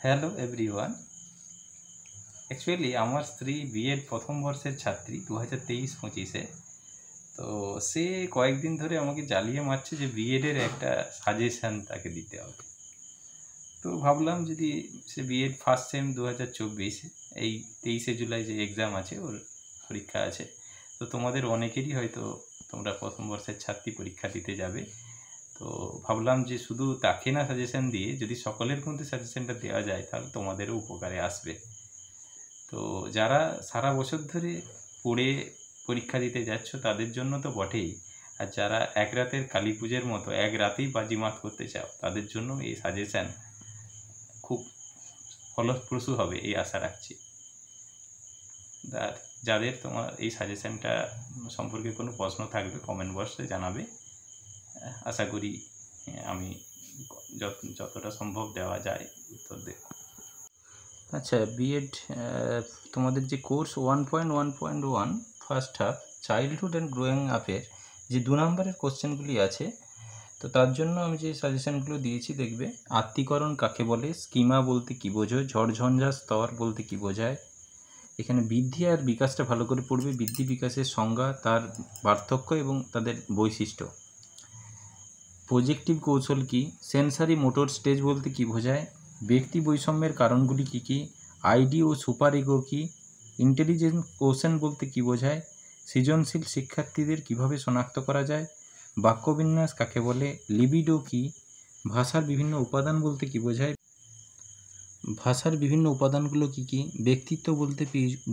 Hello everyone. Actually আমার স্ত্রী B Ed প্রথম বর্ষের ছাত্রী 2023-25-এ। তো সে কয়েকদিন ধরে আমাকে জ্বালিয়ে মারছে যে বিএডের একটা সাজেশান তাকে দিতে হবে। তো ভাবলাম যদি সে বিএড ফার্স্ট সেম 2024, এই 23শে জুলাই যে এক্সাম আছে, ওর পরীক্ষা আছে। তো তোমাদের অনেকেরই হয়তো তোমরা প্রথম বর্ষের ছাত্রী পরীক্ষা দিতে যাবে। তো ভাবলাম যে শুধু তাকে না সাজেশান দিয়ে যদি সকলের মধ্যে সাজেশানটা দেওয়া যায় তাহলে তোমাদেরও উপকারে আসবে। তো যারা সারা বছর ধরে পড়ে পরীক্ষা দিতে যাচ্ছ তাদের জন্য তো বটেই, আর যারা এক রাতের কালী পুজোর মতো এক রাতেই বাজিমাত করতে চাও তাদের জন্য এই সাজেশান খুব ফলপ্রসূ হবে এই আশা রাখছি। আর যাদের তোমার এই সাজেশানটা সম্পর্কে কোনো প্রশ্ন থাকবে কমেন্ট বক্সে জানাবে। আশা করি আমি যতটা সম্ভব দেওয়া যায় উত্তর দেব। আচ্ছা, বিএড তোমাদের যে course 1.1.1 first half childhood and growing আপের যে 2 নম্বরের কোশ্চেনগুলি আছে, তো তার জন্য আমি যে সাজেশানগুলো দিয়েছি দেখবে। আত্তীকরণ কাকে বলে, স্কিমা বলতে কী বোঝো, ঝড়ঝঞ্ঝা স্তর বলতে কী বোঝায়, এখানে বৃদ্ধি আর বিকাশটা ভালো করে পড়বে, বৃদ্ধি বিকাশের সংজ্ঞা, তার পার্থক্য এবং তাদের বৈশিষ্ট্য। প্রজেক্টিভ কৌশল কী, সেন্সারি মোটর স্টেজ বলতে কী বোঝায়, ব্যক্তি বৈষম্যের কারণগুলি কী কী, আইডি ও সুপার ইগো কী, ইন্টেলিজেন্স কোশ্চেন বলতে কী বোঝায়, সৃজনশীল শিক্ষার্থীদের কিভাবে শনাক্ত করা যায়, বাক্যবিন্যাস কাকে বলে, লিবিডো কী, ভাষার বিভিন্ন উপাদান বলতে কী বোঝায়, ভাষার বিভিন্ন উপাদানগুলো কী কী, ব্যক্তিত্ব বলতে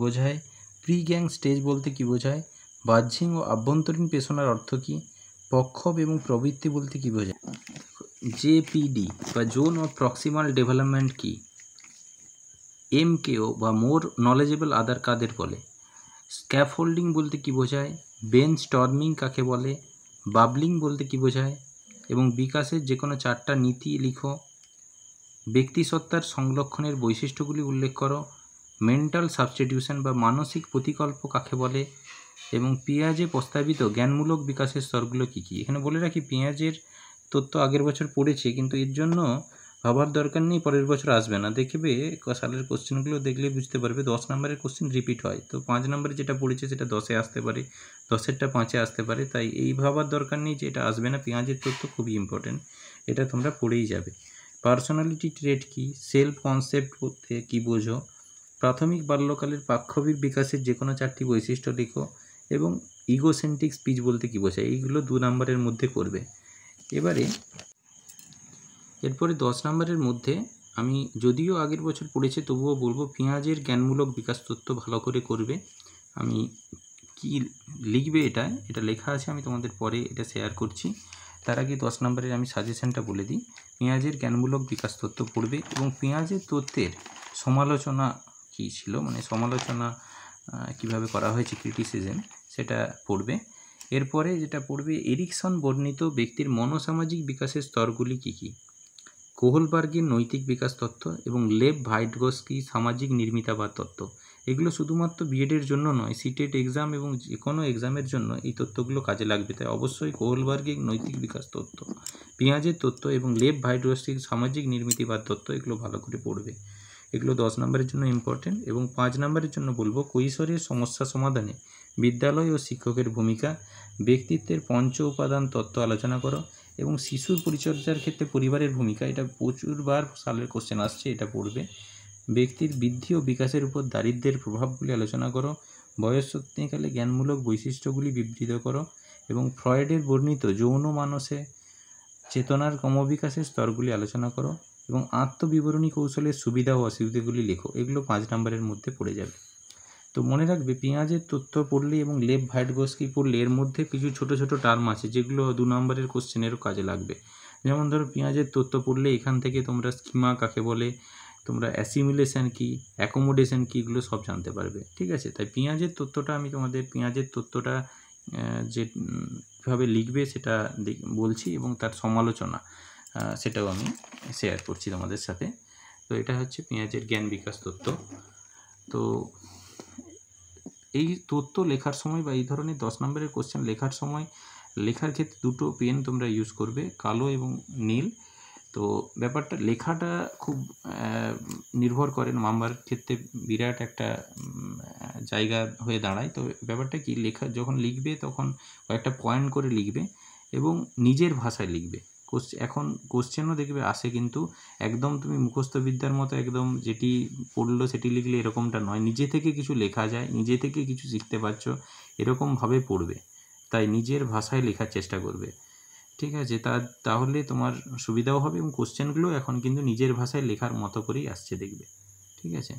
বোঝায়, প্রি গ্যাং স্টেজ বলতে কী বোঝায়, বাহ্যিক ও আভ্যন্তরীণ পেশনার অর্থ কী, পক্ষব এবং প্রবৃত্তি বলতে কী বোঝায়, জেপিডি বা জোন অফ প্রক্সিমাল ডেভেলপমেন্ট কী, এমকেও বা মোর নলেজেবল আদার কাদের বলে, স্ক্যাফোল্ডিং বলতে কী বোঝায়, বেন স্টর্মিং কাকে বলে, বাবলিং বলতে কী বোঝায়, এবং বিকাশের যে কোনো 4টা নীতি লিখো, ব্যক্তিসত্তার সংরক্ষণের বৈশিষ্ট্যগুলি উল্লেখ করো, মেন্টাল সাবস্টিটিউশন বা মানসিক প্রতিকল্প কাকে বলে, এবং পিঁয়াজে প্রস্তাবিত জ্ঞানমূলক বিকাশের স্তরগুলো কী কী। এখানে বলে রাখি, পেঁয়াজের তথ্য আগের বছর পড়েছে, কিন্তু এর জন্য ভাবার দরকার নেই, পরের বছর আসবে না। দেখবে সালের কোশ্চেনগুলো দেখলে বুঝতে পারবে 10 নম্বরের কোশ্চেন রিপিট হয়, তো 5 নম্বরে যেটা পড়েছে সেটা 10-এ আসতে পারে, 10-এরটা 5-এ আসতে পারে। তাই এই ভাবার দরকার নেই যে এটা আসবে না, পেঁয়াজের তথ্য খুবই ইম্পর্টেন্ট, এটা তোমরা পড়েই যাবে। পার্সোনালিটি ট্রেট কী, সেলফ কনসেপ্ট বলতে কী বোঝো, প্রাথমিক বাল্যকালের পাক্ষবিক বিকাশের যে কোনো 4টি বৈশিষ্ট্য লিখো, এবং ইগোসেন্ট্রিক স্পিচ বলতে কী বোঝায়। এইগুলো 2 নম্বরের মধ্যে করবে। এরপরে 10 নম্বরের মধ্যে আমি যদিও আগের বছর পড়েছি তবুও বলবো, পেঁয়াজের জ্ঞানমূলক বিকাশ তথ্য ভালো করে করবে। আমি কি লিখবে এটা লেখা আছে, আমি তোমাদের পরে এটা শেয়ার করছি। তার আগে 10 নম্বরের আমি সাজেশনটা বলে দিই। পেঁয়াজের জ্ঞানমূলক বিকাশ তথ্য পড়বে এবং পেঁয়াজের তথ্যের সমালোচনা কী ছিল, মানে সমালোচনা কিভাবে করা হয়েছে, ক্রিটিসিজম, সেটা পড়বে। এরপরে যেটা পড়বে, এরিকসন বর্ণিত ব্যক্তির মনোসামাজিক বিকাশের স্তরগুলি কী কী, কোহলবার্গের নৈতিক বিকাশ তত্ত্ব এবং লেভ ভাইটগস্কি সামাজিক নির্মিতাবাদ তত্ত্ব। এগুলো শুধুমাত্র বিএডের জন্য নয়, সিটেট এক্সাম এবং যে কোনো এক্সামের জন্য এই তত্ত্বগুলো কাজে লাগবে। তাই অবশ্যই কোহলবার্গের নৈতিক বিকাশ তত্ত্ব, পেঁয়াজের তত্ত্ব এবং লেভ ভাইটগস্কির সামাজিক নির্মিতিবাদ তত্ত্ব, এগুলো ভালো করে পড়বে। এগুলো 10 নম্বরের জন্য ইম্পর্টেন্ট। এবং 5 নম্বরের জন্য বলবো, কৈশোরের সমস্যা সমাধানে বিদ্যালয় ও শিক্ষকের ভূমিকা, ব্যক্তিত্বের পঞ্চ উপাদান তত্ত্ব আলোচনা করো, এবং শিশুর পরিচর্যার ক্ষেত্রে পরিবারের ভূমিকা, এটা প্রচুরবার সালের কোশ্চেন আসছে, এটা পড়বে। ব্যক্তির বৃদ্ধি ও বিকাশের উপর দারিদ্র্যের প্রভাবগুলি আলোচনা করো, বয়ঃসন্ধিকালে জ্ঞানমূলক বৈশিষ্ট্যগুলি বিবৃত করো, এবং ফ্রয়েডের বর্ণিত যৌন মানসে চেতনার ক্রমবিকাশের স্তরগুলি আলোচনা করো, এবং আত্মবিবরণী কৌশলের সুবিধা ও অসুবিধাগুলি লেখো। এগুলো 5 নম্বরের মধ্যে পড়ে যাবে। তো মনে রাখবে, পেঁয়াজের তথ্য পড়লে এবং লেভ ভাইটগস্কি পড়লে এর মধ্যে কিছু ছোট ছোট টার্ম আছে যেগুলো 2 নম্বরের কোশ্চেনেরও কাজে লাগবে। যেমন ধরো, পেঁয়াজের তথ্য পড়লে এখান থেকে তোমরা স্কিমা কাকে বলে, তোমরা অ্যাসিমিলেশন কি, অ্যাকোমোডেশন কি, এগুলো সব জানতে পারবে। ঠিক আছে, তাই পেঁয়াজের তথ্যটা আমি তোমাদের পেঁয়াজের তথ্যটা যেভাবে লিখবে সেটা বলছি, এবং তার সমালোচনা সেটাও আমি শেয়ার করছি তোমাদের সাথে। তো এটা হচ্ছে পেঁয়াজের জ্ঞান বিকাশ তত্ত্ব। তো এই তথ্য লেখার সময় বা এই ধরনের 10 নম্বরের কোশ্চেন লেখার সময় লেখার ক্ষেত্রে দুটো পেন তোমরা ইউজ করবে, কালো এবং নীল। তো ব্যাপারটা লেখাটা খুব নির্ভর করে, নাম্বার ক্ষেত্রে বিরাট একটা জায়গা হয়ে দাঁড়ায়। তো ব্যাপারটা কি, লেখা যখন লিখবে তখন কয়েকটা পয়েন্ট করে লিখবে এবং নিজের ভাষায় লিখবে। এখন কোশ্চেনও দেখবে আসে, কিন্তু একদম তুমি মুখস্থ বিদ্যার মতো একদম যেটি পড়লো সেটি লিখলে এরকমটা নয়। নিজে থেকে কিছু লেখা যায়, নিজে থেকে কিছু শিখতে পারছো, এরকমভাবে পড়বে। তাই নিজের ভাষায় লেখার চেষ্টা করবে, ঠিক আছে? তাহলে তোমার সুবিধাও হবে এবং কোশ্চেনগুলো এখন কিন্তু নিজের ভাষায় লেখার মতো করেই আসছে, দেখবে, ঠিক আছে?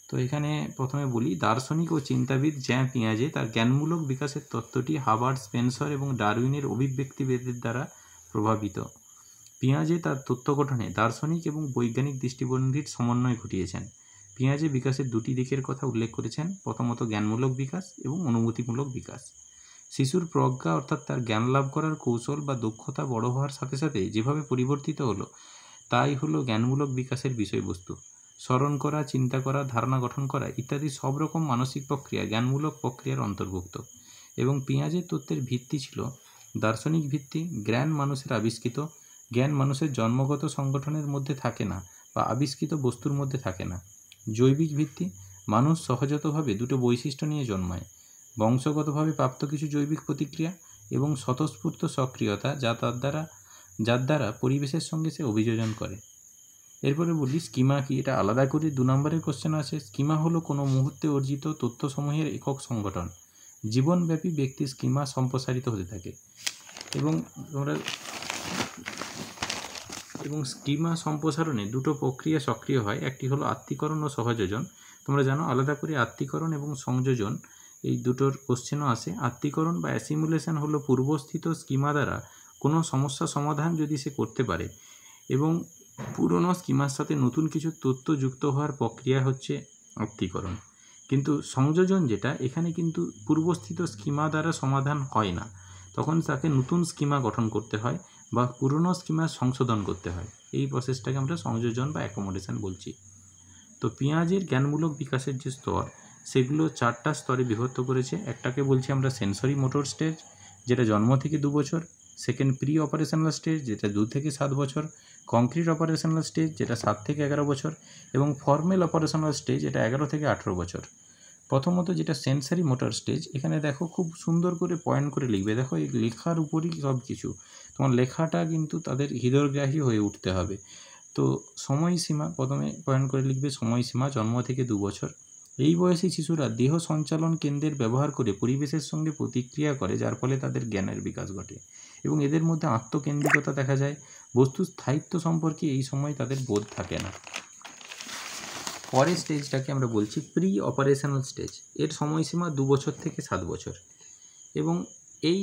তো এখানে প্রথমে বলি, দার্শনিক ও চিন্তাবিদ জ্যাঁ পিয়াজে তার জ্ঞানমূলক বিকাশের তত্ত্বটি হাবার্ড, স্পেন্সর এবং ডারউইনের অভিব্যক্তিভেদের দ্বারা প্রভাবিত। পিয়াজে তার তত্ত্ব গঠনে দার্শনিক এবং বৈজ্ঞানিক দৃষ্টিভঙ্গির সমন্বয় ঘটিয়েছেন। পিয়াজে বিকাশের দুটি দিকের কথা উল্লেখ করেছেন, প্রথমত জ্ঞানমূলক বিকাশ এবং অনুভূতিমূলক বিকাশ। শিশুর প্রজ্ঞা অর্থাৎ তার জ্ঞান লাভ করার কৌশল বা দক্ষতা বড় হওয়ার সাথে সাথে যেভাবে পরিবর্তিত হলো, তাই হলো জ্ঞানমূলক বিকাশের বিষয়বস্তু। স্মরণ করা, চিন্তা করা, ধারণা গঠন করা ইত্যাদি সব রকম মানসিক প্রক্রিয়া জ্ঞানমূলক প্রক্রিয়ার অন্তর্ভুক্ত। এবং পিয়াজের তত্ত্বের ভিত্তি ছিল দার্শনিক ভিত্তি। জ্ঞান মানুষের আবিষ্কৃত, জ্ঞান মানুষের জন্মগত সংগঠনের মধ্যে থাকে না বা আবিষ্কৃত বস্তুর মধ্যে থাকে না। জৈবিক ভিত্তি, মানুষ সহজাতভাবে দুটো বৈশিষ্ট্য নিয়ে জন্মায়, বংশগতভাবে প্রাপ্ত কিছু জৈবিক প্রতিক্রিয়া এবং স্বতঃস্ফূর্ত সক্রিয়তা যার দ্বারা পরিবেশের সঙ্গে সে অভিযোজন করে। এরপরে বলি স্কিমা কি, এটা আলাদা করে 2 নম্বরের কোশ্চেন আছে। স্কিমা হলো কোনো মুহূর্তে অর্জিত তথ্যসমূহের একক সংগঠন। জীবনব্যাপী ব্যক্তির স্কিমা সম্প্রসারিত হতে থাকে এবং স্কিমা সম্প্রসারণে দুটো প্রক্রিয়া সক্রিয় হয়, একটি হলো আত্মীকরণ ও সহযোজন। তোমরা জানো আলাদা করে আত্মীকরণ এবং সংযোজন এই দুটোর কোশ্চেনও আসে। আত্মীকরণ বা অ্যাসিমুলেশন হলো পূর্বস্থিত স্কিমা দ্বারা কোনো সমস্যা সমাধান যদি সে করতে পারে এবং পুরনো স্কিমার সাথে নতুন কিছু তথ্য যুক্ত হওয়ার প্রক্রিয়া হচ্ছে আত্মীকরণ। কিন্তু সংযোজন যেটা, এখানে কিন্তু পূর্বস্থিত স্কিমা দ্বারা সমাধান হয় না, তখন তাকে নতুন স্কিমা গঠন করতে হয় বা পুরনো স্কিমা সংশোধন করতে হয়। এই প্রসেসটাকে আমরা সংযোজন বা অ্যাকোমোডেশন বলছি। তো পিয়াজের জ্ঞানমূলক বিকাশের যে স্তর, সেগুলো 4টা স্তরে বিভক্ত করেছে। একটাকে বলছি আমরা সেন্সরি মোটর স্টেজ, যেটা জন্ম থেকে 2 বছর। সেকেন্ড প্রি অপারেশনাল স্টেজ, যেটা 2 থেকে 7 বছর। কংক্রিট অপারেশনাল স্টেজ, যেটা 7 থেকে 11 বছর। এবং ফর্মেল অপারেশনাল স্টেজ, এটা 11 থেকে 18 বছর। প্রথমত যেটা সেন্সারি মোটর স্টেজ, এখানে দেখো খুব সুন্দর করে পয়েন্ট করে লিখবে। দেখো এই লেখার উপরই সব কিছু, তোমার লেখাটা কিন্তু তাদের হৃদয়গ্রাহী হয়ে উঠতে হবে। তো সময়সীমা, প্রথমে পয়েন্ট করে লিখবে সময়সীমা, জন্ম থেকে 2 বছর। এই বয়সী শিশুরা দেহ সঞ্চালন কেন্দ্রের ব্যবহার করে পরিবেশের সঙ্গে প্রতিক্রিয়া করে, যার ফলে তাদের জ্ঞানের বিকাশ ঘটে এবং এদের মধ্যে আত্মকেন্দ্রিকতা দেখা যায়। বস্তুর স্থায়িত্ব সম্পর্কে এই সময় তাদের বোধ থাকে না। পরের স্টেজটাকে আমরা বলছি প্রি অপারেশনাল স্টেজ। এর সময়সীমা 2 বছর থেকে 7 বছর এবং এই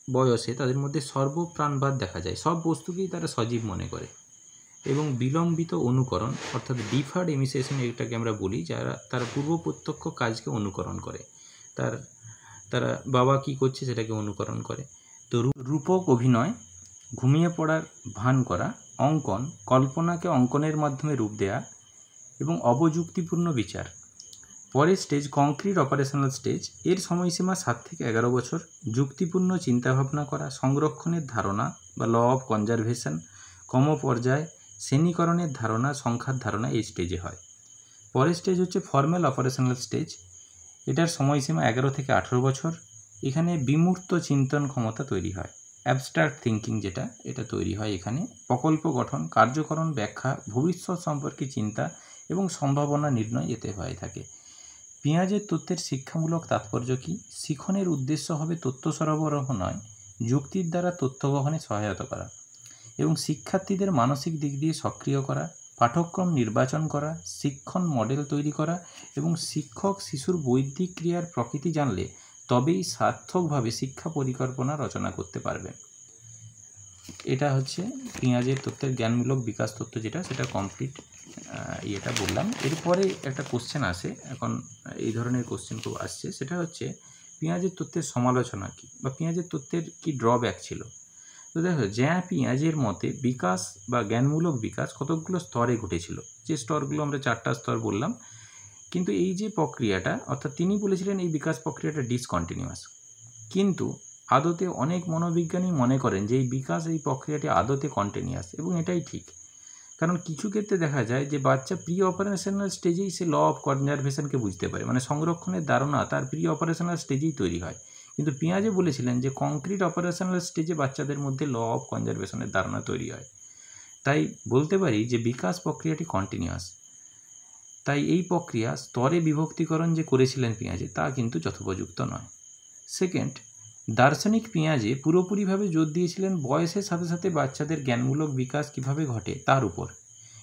বয়সে তাদের মধ্যে সর্বপ্রাণবাদ দেখা যায়, সব বস্তুকেই তারা সজীব মনে করে। এবং বিলম্বিত অনুকরণ অর্থাৎ ডিফার্ড ইমিটেশন, এটাকে আমরা বলি, তারা পূর্ব প্রত্যক্ষ কাজকে অনুকরণ করে, তারা বাবা কি করছে সেটাকে অনুকরণ করে। তো রূপক অভিনয়, ঘুমিয়ে পড়ার ভান করা, অঙ্কন, কল্পনাকে অঙ্কনের মাধ্যমে রূপ দেয়া এবং অবযুক্তিপূর্ণ বিচার। পরের স্টেজ কংক্রিট অপারেশনাল স্টেজ। এর সময়সীমা 7 থেকে 11 বছর। যুক্তিপূর্ণ চিন্তাভাবনা করা, সংরক্ষণের ধারণা বা ল অফ কনজারভেশন, ক্রমপর্যায়, শ্রেণীকরণের ধারণা, সংখ্যার ধারণা এই স্টেজে হয়। পরের স্টেজ হচ্ছে ফর্মাল অপারেশনাল স্টেজ। এটার সময়সীমা 11 থেকে 18 বছর। এখানে বিমূর্ত চিন্তন ক্ষমতা তৈরি হয়, অ্যাবস্ট্রাক্ট থিঙ্কিং যেটা, এটা তৈরি হয় এখানে। প্রকল্প গঠন, কার্যকরণ, ব্যাখ্যা, ভবিষ্যৎ সম্পর্কে চিন্তা এবং সম্ভাবনা নির্ণয় এতে হয়ে থাকে। পিয়াজের তত্ত্বের শিক্ষামূলক তাৎপর্য কী? শিখনের উদ্দেশ্য হবে তথ্য সরবরাহ নয়, যুক্তির দ্বারা তথ্য গ্রহণে সহায়তা করা এবং শিক্ষার্থীদের মানসিক দিক দিয়ে সক্রিয় করা, পাঠ্যক্রম নির্বাচন করা, শিক্ষণ মডেল তৈরি করা এবং শিক্ষক শিশুর বৈদিক ক্রিয়ার প্রকৃতি জানলে তবেই সার্থকভাবে শিক্ষা পরিকল্পনা রচনা করতে পারবে। এটা হচ্ছে পিয়াজের তত্ত্বের জ্ঞানমূলক বিকাশ তত্ত্ব, যেটা সেটা কমপ্লিট ইয়েটা বললাম। এরপরে একটা কোশ্চেন আসে, এখন এই ধরনের কোশ্চেন খুব আসছে, সেটা হচ্ছে পিয়াজের তত্ত্বের সমালোচনা কী বা পিয়াজের তত্ত্বের কী ড্রব্যাক ছিল। তো দেখো, জ্যাঁ পিয়াজের মতে বিকাশ বা জ্ঞানমূলক বিকাশ কতকগুলো স্তরে ঘটেছিল, যে স্তরগুলো আমরা 4টা স্তর বললাম। কিন্তু এই যে প্রক্রিয়াটা, অর্থাৎ তিনি বলেছিলেন এই বিকাশ প্রক্রিয়াটা ডিসকন্টিনিউয়াস, কিন্তু আদতে অনেক মনোবিজ্ঞানী মনে করেন যে এই বিকাশ, এই প্রক্রিয়াটি আদতে কন্টিনিউয়াস, এবং এটাই ঠিক। কারণ কিছু ক্ষেত্রে দেখা যায় যে বাচ্চা প্রি অপারেশনাল স্টেজেই সে ল অফ কনজারভেশনকে বুঝতে পারে, মানে সংরক্ষণের ধারণা তার প্রি অপারেশনাল স্টেজেই তৈরি হয়। কিন্তু পিঁয়াজে বলেছিলেন যে কংক্রিট অপারেশনাল স্টেজে বাচ্চাদের মধ্যে ল অফ কনজারভেশনের ধারণা তৈরি হয়। তাই বলতে পারি যে বিকাশ প্রক্রিয়াটি কন্টিনিউয়াস। তাই এই প্রক্রিয়া স্তরে বিভক্তিকরণ যে করেছিলেন পিঁয়াজে তা কিন্তু যথোপযুক্ত নয়। সেকেন্ড, দার্শনিক পিঁয়াজে পুরোপুরিভাবে জোর দিয়েছিলেন বয়সের সাথে সাথে বাচ্চাদের জ্ঞানমূলক বিকাশ কিভাবে ঘটে তার উপর,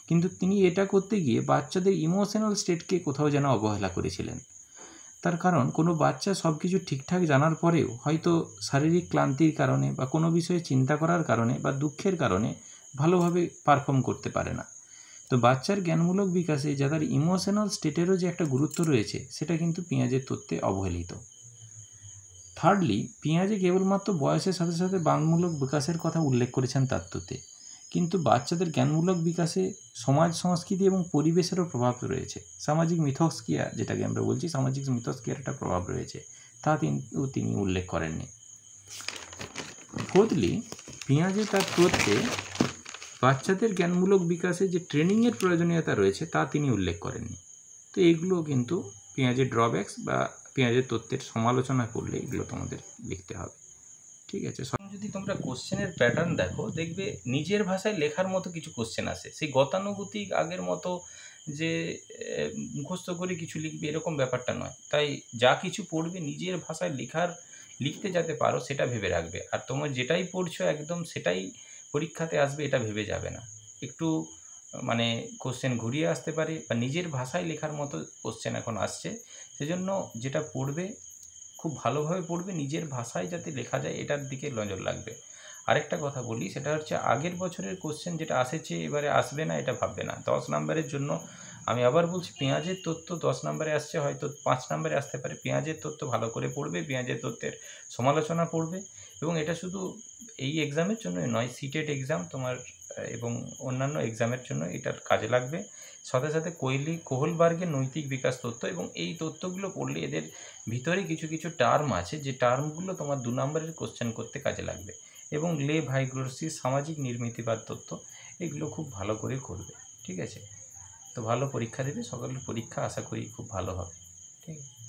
কিন্তু তিনি এটা করতে গিয়ে বাচ্চাদের ইমোশনাল স্টেটকে কোথাও যেন অবহেলা করেছিলেন। তার কারণ কোনো বাচ্চা সব কিছু ঠিকঠাক জানার পরেও হয়তো শারীরিক ক্লান্তির কারণে বা কোনো বিষয়ে চিন্তা করার কারণে বা দুঃখের কারণে ভালোভাবে পারফর্ম করতে পারে না। তো বাচ্চার জ্ঞানমূলক বিকাশে যাদের ইমোশনাল স্টেটেরও যে একটা গুরুত্ব রয়েছে সেটা কিন্তু পিঁয়াজের তত্ত্বে অবহেলিত। থার্ডলি, পিঁয়াজে কেবলমাত্র বয়সের সাথে সাথে জ্ঞানমূলক বিকাশের কথা উল্লেখ করেছেন তার তত্ত্বে, কিন্তু বাচ্চাদের জ্ঞানমূলক বিকাশে সমাজ, সংস্কৃতি এবং পরিবেশেরও প্রভাব রয়েছে। সামাজিক মিথস্ক্রিয়া, যেটাকে আমরা বলছি, সামাজিক মিথস্ক্রিয়ার একটা প্রভাব রয়েছে, তা তিনি উল্লেখ করেননি। ফোর্থলি, পিঁয়াজে তার তত্ত্বে বাচ্চাদের জ্ঞানমূলক বিকাশে যে ট্রেনিংয়ের প্রয়োজনীয়তা রয়েছে তা তিনি উল্লেখ করেননি। তো এগুলো কিন্তু পেঁয়াজের ড্রব্যাকস বা পেঁয়াজের তত্ত্বের সমালোচনা করলে এগুলো তোমাদের লিখতে হবে। ঠিক আছে। যদি তোমরা কোশ্চেনের প্যাটার্ন দেখো, দেখবে নিজের ভাষায় লেখার মতো কিছু কোশ্চেন আসে। সেই গতানুগতিক আগের মতো যে মুখস্থ করে কিছু লিখবে এরকম ব্যাপারটা নয়। তাই যা কিছু পড়বে নিজের ভাষায় লিখতে যাতে পারো সেটা ভেবে রাখবে। আর তোমরা যেটাই পড়ছো একদম সেটাই পরীক্ষাতে আসবে এটা ভেবে যাবে না। একটু মানে কোশ্চেন ঘুরিয়ে আসতে পারে বা নিজের ভাষায় লেখার মতো কোশ্চেন এখন আসছে, সেজন্য যেটা পড়বে খুব ভালোভাবে পড়বে, নিজের ভাষায় যাতে লেখা যায় এটার দিকে নজর লাগবে। আরেকটা কথা বলি, সেটা হচ্ছে আগের বছরের কোশ্চেন যেটা আসেছে এবারে আসবে না এটা ভাববে না। 10 নম্বরের জন্য আমি আবার বলছি, পেঁয়াজের তত্ত্ব 10 নম্বরে আসছে, হয়তো 5 নম্বরে আসতে পারে। পেঁয়াজের তত্ত্ব ভালো করে পড়বে, পেঁয়াজের তত্ত্বের সমালোচনা পড়বে, এবং এটা শুধু এই এক্সামের জন্যই নয়, সিটেট এক্সাম তোমার এবং অন্যান্য এক্সামের জন্য এটার কাজে লাগবে। সাথে সাথে কোহলবার্গের নৈতিক বিকাশ তত্ত্ব, এবং এই তত্ত্বগুলো পড়লে এদের ভিতরে কিছু কিছু টার্ম আছে যে টার্মগুলো তোমার 2 নম্বরের কোশ্চেন করতে কাজে লাগবে। এবং লে ভাইগ্রোসির সামাজিক নির্মিতিবাদ তত্ত্ব, এগুলো খুব ভালো করে করবে। ঠিক আছে, তো ভালো পরীক্ষা দেবে, সকলের পরীক্ষা আশা করি খুব ভালো হবে। ঠিক আছে।